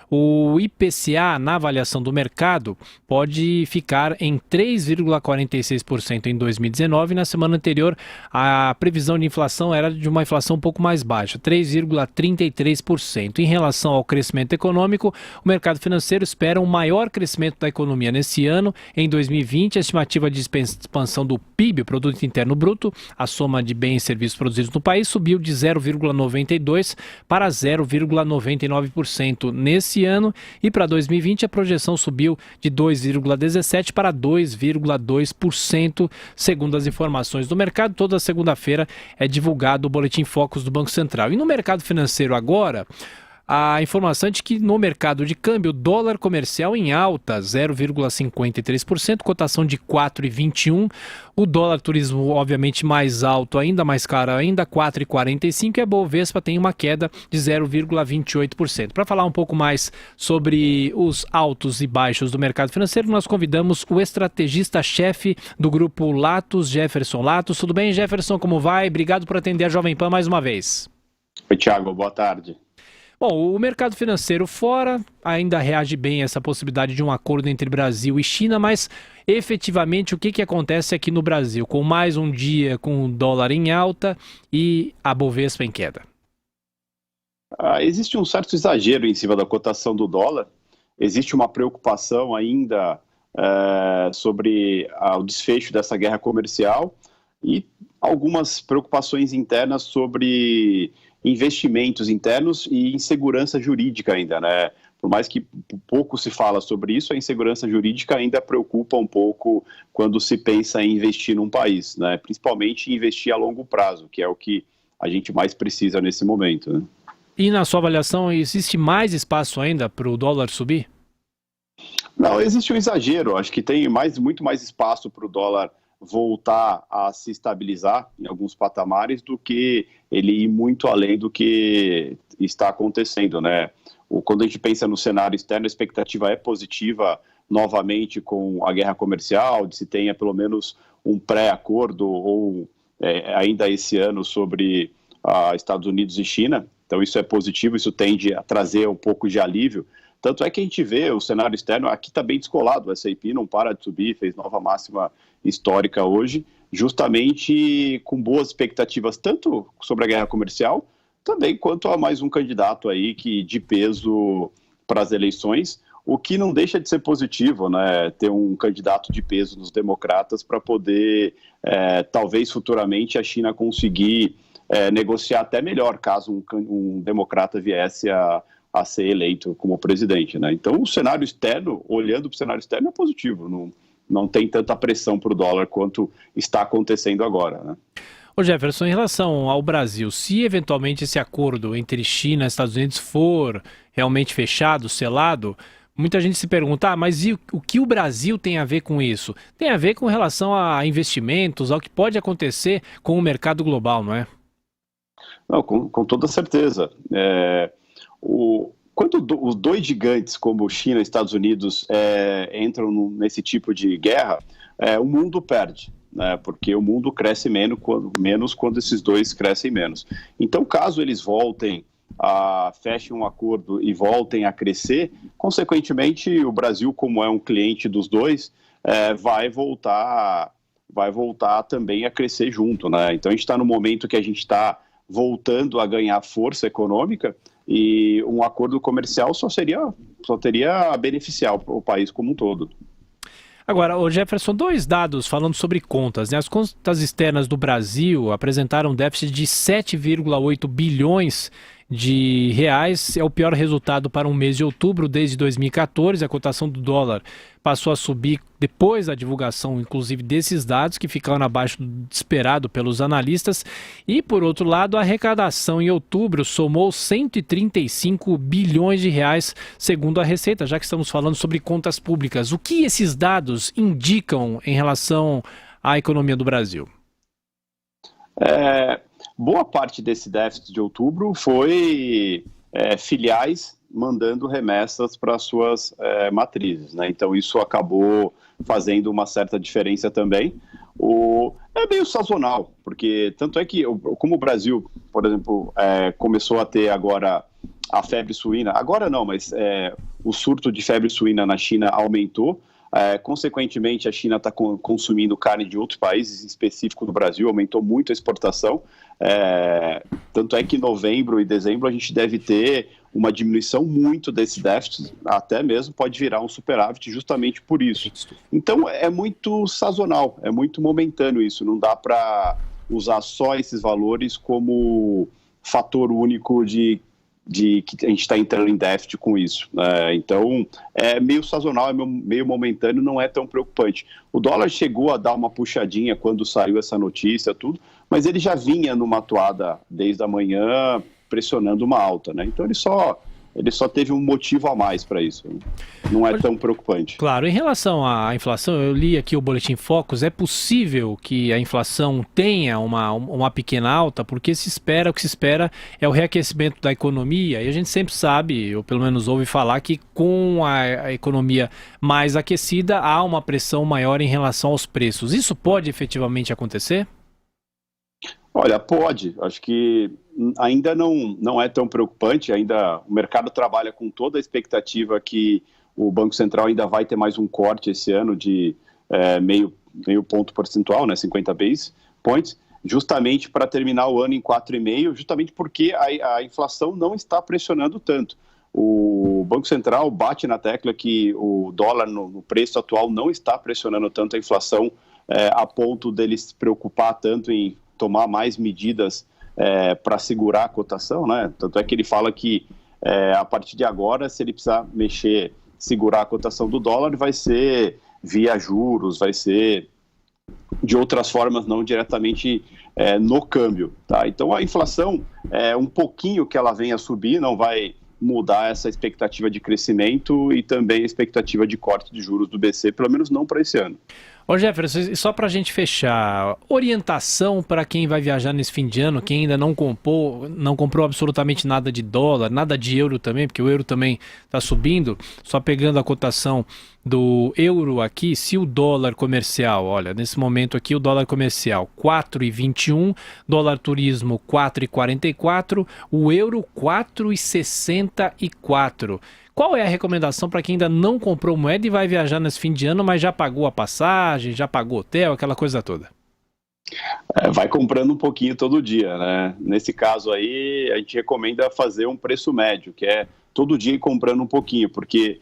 O IPCA, na avaliação do mercado, pode ficar em 3,46% em 2019. Na semana anterior, a previsão de inflação era de uma inflação um pouco mais baixa, 3,33%. Em relação ao crescimento econômico, o mercado financeiro espera um maior crescimento da economia nesse ano. Em 2020, a estimativa de expansão do PIB, o Produto Interno Bruto, a soma de bens e serviços produzidos no país, subiu de 0,92% para 0,99% nesse ano, e para 2020 a projeção subiu de 2,17% para 2,2%, segundo as informações do mercado. Toda segunda-feira é divulgado o Boletim Focus do Banco Central. E no mercado financeiro agora, a informação é de que no mercado de câmbio, o dólar comercial em alta, 0,53%, cotação de 4,21. O dólar turismo, obviamente, mais alto ainda, mais caro ainda, 4,45. E a Bovespa tem uma queda de 0,28%. Para falar um pouco mais sobre os altos e baixos do mercado financeiro, nós convidamos o estrategista-chefe do grupo Latos, Jefferson Latos. Tudo bem, Jefferson? Como vai? Obrigado por atender a Jovem Pan mais uma vez. Oi, Thiago. Boa tarde. Bom, o mercado financeiro fora ainda reage bem a essa possibilidade de um acordo entre Brasil e China, mas efetivamente o que acontece aqui no Brasil, com mais um dia com o dólar em alta e a Bovespa em queda? Existe um certo exagero em cima da cotação do dólar, existe uma preocupação ainda sobre o desfecho dessa guerra comercial e algumas preocupações internas sobre investimentos internos e insegurança jurídica ainda, né? Por mais que pouco se fala sobre isso, a insegurança jurídica ainda preocupa um pouco quando se pensa em investir num país, né? Principalmente investir a longo prazo, que é o que a gente mais precisa nesse momento, né? E na sua avaliação, existe mais espaço ainda para o dólar subir? Não, existe um exagero. Acho que tem muito mais espaço para o dólar voltar a se estabilizar em alguns patamares do que ele ir muito além do que está acontecendo, né? Quando a gente pensa no cenário externo, a expectativa é positiva novamente com a guerra comercial, de se tenha pelo menos um pré-acordo ou ainda esse ano sobre Estados Unidos e China. Então isso é positivo, isso tende a trazer um pouco de alívio. Tanto é que a gente vê o cenário externo, aqui está bem descolado, o S&P não para de subir, fez nova máxima histórica hoje, justamente com boas expectativas, tanto sobre a guerra comercial, também quanto a mais um candidato aí de peso para as eleições, o que não deixa de ser positivo, né? Ter um candidato de peso nos democratas para poder, talvez futuramente, a China conseguir negociar até melhor, caso um democrata viesse a ser eleito como presidente, né? Então o cenário externo, olhando para o cenário externo, é positivo, não tem tanta pressão para o dólar quanto está acontecendo agora, né? Ô Jefferson, em relação ao Brasil, se eventualmente esse acordo entre China e Estados Unidos for realmente fechado, selado, muita gente se pergunta, mas e o que o Brasil tem a ver com isso? Tem a ver com relação a investimentos, ao que pode acontecer com o mercado global, não é? Não, com toda certeza. Quando os dois gigantes como China e Estados Unidos entram nesse tipo de guerra, o mundo perde, né? Porque o mundo cresce menos quando esses dois crescem menos. Então, caso eles fechem um acordo e voltem a crescer, consequentemente, o Brasil, como é um cliente dos dois, vai voltar também a crescer junto, né? Então, a gente está no momento que a gente está voltando a ganhar força econômica, e um acordo comercial só teria a beneficiar o país como um todo. Agora, ô Jefferson, dois dados falando sobre contas, né? As contas externas do Brasil apresentaram um déficit de 7,8 bilhões de reais, é o pior resultado para um mês de outubro desde 2014. A cotação do dólar passou a subir depois da divulgação, inclusive, desses dados, que ficaram abaixo do esperado pelos analistas. E, por outro lado, a arrecadação em outubro somou 135 bilhões de reais, segundo a Receita, já que estamos falando sobre contas públicas. O que esses dados indicam em relação à economia do Brasil? Boa parte desse déficit de outubro foi filiais mandando remessas para suas matrizes, né? Então isso acabou fazendo uma certa diferença também. É meio sazonal, porque tanto é que como o Brasil, por exemplo, começou a ter agora a febre suína, agora não, mas o surto de febre suína na China aumentou. Consequentemente, a China está consumindo carne de outros países, em específico do Brasil, aumentou muito a exportação. Tanto é que em novembro e dezembro a gente deve ter uma diminuição muito desse déficit, até mesmo pode virar um superávit justamente por isso. Então é muito sazonal, é muito momentâneo isso, não dá para usar só esses valores como fator único de que a gente está entrando em déficit com isso. Então, é meio sazonal, é meio momentâneo, não é tão preocupante. O dólar chegou a dar uma puxadinha quando saiu essa notícia, tudo, mas ele já vinha numa atuada desde a manhã, pressionando uma alta, né? Então, ele só teve um motivo a mais para isso. Não é tão preocupante. Claro, em relação à inflação, eu li aqui o Boletim Focus, é possível que a inflação tenha uma pequena alta, porque o que se espera é o reaquecimento da economia, e a gente sempre sabe, ou pelo menos ouve falar, que com a economia mais aquecida, há uma pressão maior em relação aos preços. Isso pode efetivamente acontecer? Olha, pode. Acho que ainda não é tão preocupante. Ainda o mercado trabalha com toda a expectativa que o Banco Central ainda vai ter mais um corte esse ano de meio ponto percentual, né, 50 base points, justamente para terminar o ano em 4,5, justamente porque a inflação não está pressionando tanto. O Banco Central bate na tecla que o dólar no preço atual não está pressionando tanto a inflação a ponto dele se preocupar tanto em tomar mais medidas para segurar a cotação, né? Tanto é que ele fala que a partir de agora, se ele precisar segurar a cotação do dólar, vai ser via juros, vai ser de outras formas, não diretamente no câmbio, tá? Então a inflação, um pouquinho que ela venha a subir, não vai mudar essa expectativa de crescimento e também a expectativa de corte de juros do BC, pelo menos não para esse ano. Ô Jefferson, só para a gente fechar, orientação para quem vai viajar nesse fim de ano, quem ainda não comprou absolutamente nada de dólar, nada de euro também, porque o euro também está subindo, só pegando a cotação do euro aqui, se o dólar comercial, olha, nesse momento aqui o dólar comercial 4,21, dólar turismo 4,44, o euro 4,64. Qual é a recomendação para quem ainda não comprou moeda e vai viajar nesse fim de ano, mas já pagou a passagem, já pagou hotel, aquela coisa toda? Vai comprando um pouquinho todo dia, né? Nesse caso aí, a gente recomenda fazer um preço médio, que é todo dia ir comprando um pouquinho, porque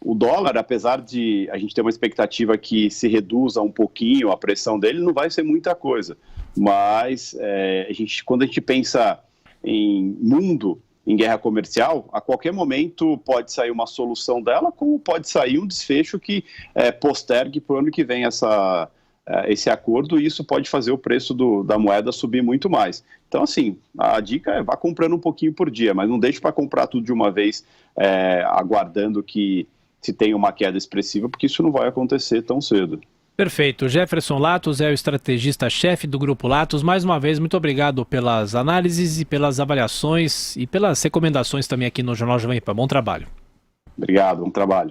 o dólar, apesar de a gente ter uma expectativa que se reduza um pouquinho a pressão dele, não vai ser muita coisa. Mas quando a gente pensa em mundo, em guerra comercial, a qualquer momento pode sair uma solução dela, como pode sair um desfecho que postergue para o ano que vem esse acordo, e isso pode fazer o preço da moeda subir muito mais. Então, assim, a dica é vá comprando um pouquinho por dia, mas não deixe para comprar tudo de uma vez, aguardando que se tenha uma queda expressiva, porque isso não vai acontecer tão cedo. Perfeito. Jefferson Latos é o estrategista-chefe do Grupo Latos. Mais uma vez, muito obrigado pelas análises e pelas avaliações e pelas recomendações também aqui no Jornal Jovem Pan. Bom trabalho. Obrigado, bom trabalho.